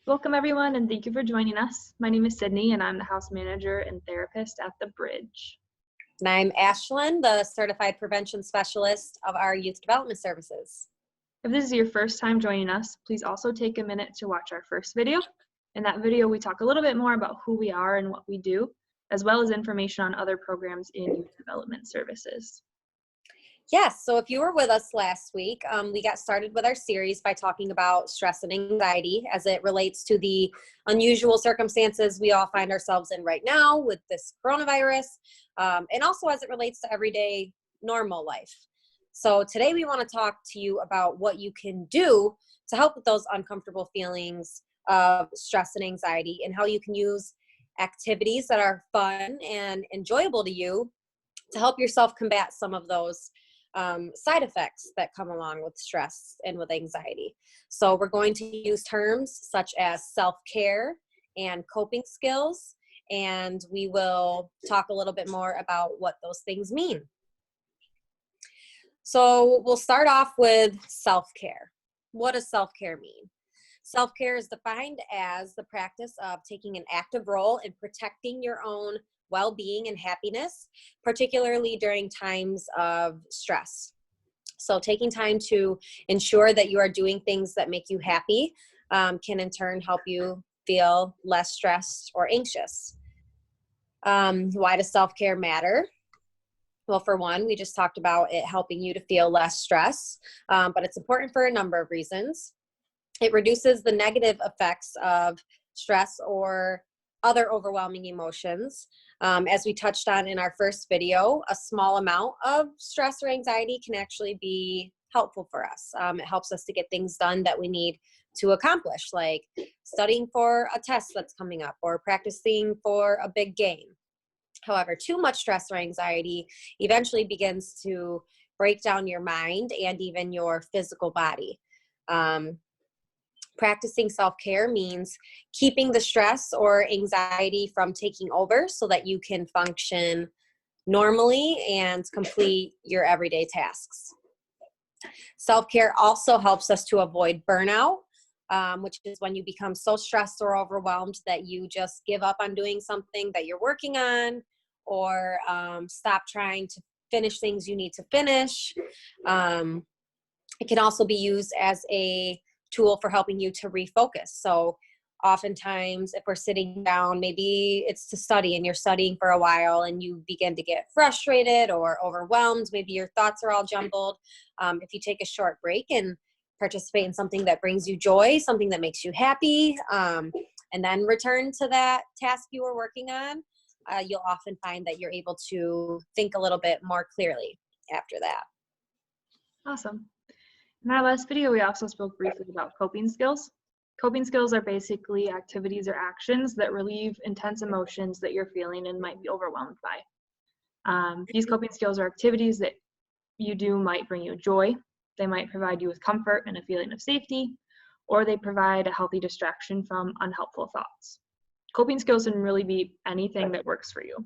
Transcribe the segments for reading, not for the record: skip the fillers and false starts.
Welcome everyone, and thank you for joining us. My name is Sydney, and I'm the house manager and therapist at The Bridge. And I'm Ashlyn, the certified prevention specialist of our youth development services. If this is your first time joining us, please also take a minute to watch our first video. In that video, we talk a little bit more about who we are and what we do, as well as information on other programs in youth development services. Yes, so if you were with us last week, we got started with our series by talking about stress and anxiety as it relates to the unusual circumstances we all find ourselves in right now with this coronavirus, and also as it relates to everyday normal life. So today we want to talk to you about what you can do to help with those uncomfortable feelings of stress and anxiety, and how you can use activities that are fun and enjoyable to you to help yourself combat some of those side effects that come along with stress and with anxiety. So we're going to use terms such as self-care and coping skills, and we will talk a little bit more about what those things mean. So we'll start off with self-care. What does self-care mean? Self-care is defined as the practice of taking an active role in protecting your own well-being and happiness, particularly during times of stress. So taking time to ensure that you are doing things that make you happy can in turn help you feel less stressed or anxious. Why does self-care matter? Well, for one, we just talked about it helping you to feel less stress, but it's important for a number of reasons. It reduces the negative effects of stress or other overwhelming emotions. As we touched on in our first video, a small amount of stress or anxiety can actually be helpful for us. It helps us to get things done that we need to accomplish, like studying for a test that's coming up or practicing for a big game. However, too much stress or anxiety eventually begins to break down your mind and even your physical body. Practicing self-care means keeping the stress or anxiety from taking over so that you can function normally and complete your everyday tasks. Self-care also helps us to avoid burnout, which is when you become so stressed or overwhelmed that you just give up on doing something that you're working on, or stop trying to finish things you need to finish. It can also be used as a tool for helping you to refocus. So oftentimes if we're sitting down, maybe it's to study and you're studying for a while and you begin to get frustrated or overwhelmed, maybe your thoughts are all jumbled. If you take a short break and participate in something that brings you joy, something that makes you happy, and then return to that task you were working on, you'll often find that you're able to think a little bit more clearly after that. Awesome. In our last video, we also spoke briefly about coping skills. Coping skills are basically activities or actions that relieve intense emotions that you're feeling and might be overwhelmed by. These coping skills are activities that you do might bring you joy. They might provide you with comfort and a feeling of safety, or they provide a healthy distraction from unhelpful thoughts. Coping skills can really be anything that works for you.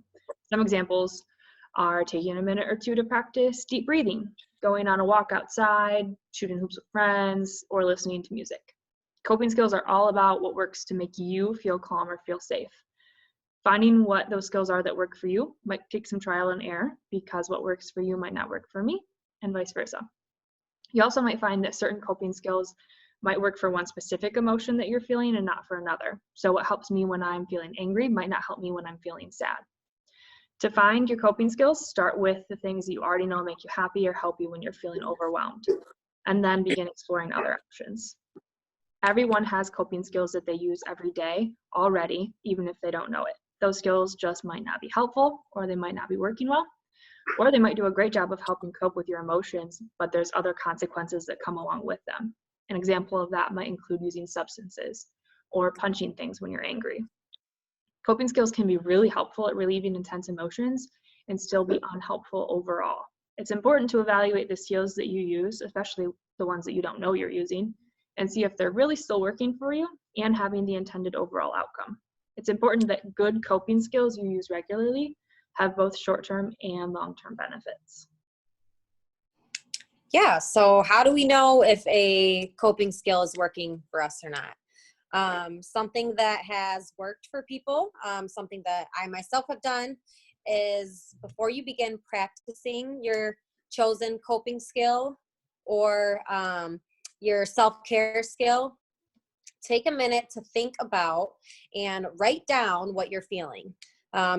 Some examples are taking a minute or two to practice deep breathing, going on a walk outside, shooting hoops with friends, or listening to music. Coping skills are all about what works to make you feel calm or feel safe. Finding what those skills are that work for you might take some trial and error, because what works for you might not work for me, and vice versa. You also might find that certain coping skills might work for one specific emotion that you're feeling and not for another. So what helps me when I'm feeling angry might not help me when I'm feeling sad. To find your coping skills, start with the things that you already know make you happy or help you when you're feeling overwhelmed, and then begin exploring other options. Everyone has coping skills that they use every day already, even if they don't know it. Those skills just might not be helpful, or they might not be working well, or they might do a great job of helping cope with your emotions, but there's other consequences that come along with them. An example of that might include using substances or punching things when you're angry. Coping skills can be really helpful at relieving intense emotions and still be unhelpful overall. It's important to evaluate the skills that you use, especially the ones that you don't know you're using, and see if they're really still working for you and having the intended overall outcome. It's important that good coping skills you use regularly have both short-term and long-term benefits. Yeah, so how do we know if a coping skill is working for us or not? Something that has worked for people, something that I myself have done, is before you begin practicing your chosen coping skill or your self-care skill, take a minute to think about and write down what you're feeling.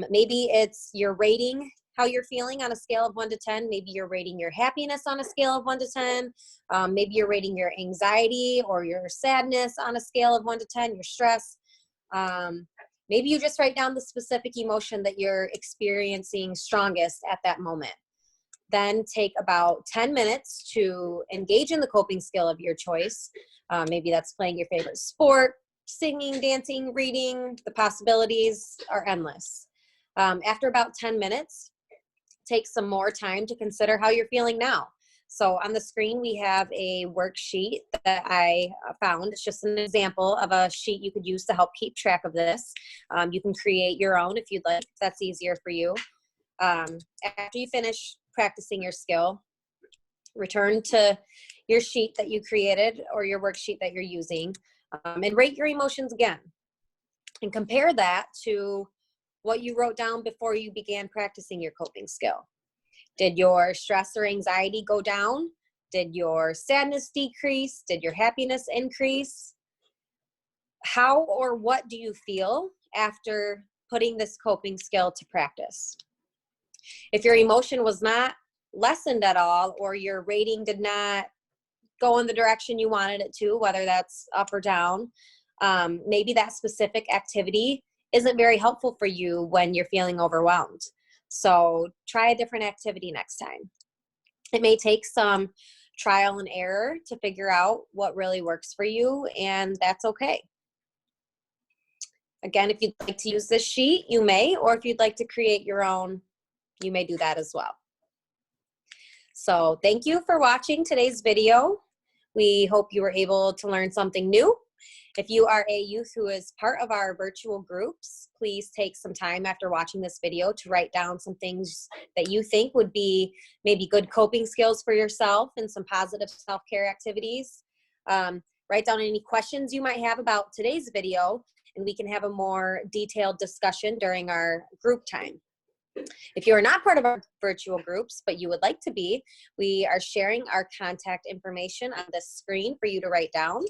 Maybe it's you're rating how you're feeling on a scale of 1 to 10. Maybe you're rating your happiness on a scale of 1 to 10. Maybe you're rating your anxiety or your sadness on a scale of 1 to 10, your stress. Maybe you just write down the specific emotion that you're experiencing strongest at that moment. Then take about 10 minutes to engage in the coping skill of your choice. Maybe that's playing your favorite sport, singing, dancing, reading. The possibilities are endless. After about 10 minutes, take some more time to consider how you're feeling now. So on the screen, we have a worksheet that I found. It's just an example of a sheet you could use to help keep track of this. You can create your own if you'd like, if that's easier for you. After you finish practicing your skill, return to your sheet that you created or your worksheet that you're using, and rate your emotions again. And compare that to what you wrote down before you began practicing your coping skill. Did your stress or anxiety go down? Did your sadness decrease? Did your happiness increase? How or what do you feel after putting this coping skill to practice? If your emotion was not lessened at all, or your rating did not go in the direction you wanted it to, whether that's up or down, maybe that specific activity isn't very helpful for you when you're feeling overwhelmed. So try a different activity next time. It may take some trial and error to figure out what really works for you, and that's okay. Again, if you'd like to use this sheet, you may, or if you'd like to create your own, you may do that as well. So thank you for watching today's video. We hope you were able to learn something new. If you are a youth who is part of our virtual groups, please take some time after watching this video to write down some things that you think would be maybe good coping skills for yourself and some positive self-care activities. Write down any questions you might have about today's video, and we can have a more detailed discussion during our group time. If you are not part of our virtual groups, but you would like to be, we are sharing our contact information on this screen for you to write down.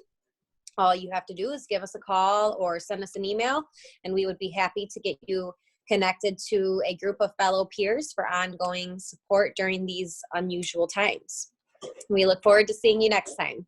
All you have to do is give us a call or send us an email, and we would be happy to get you connected to a group of fellow peers for ongoing support during these unusual times. We look forward to seeing you next time.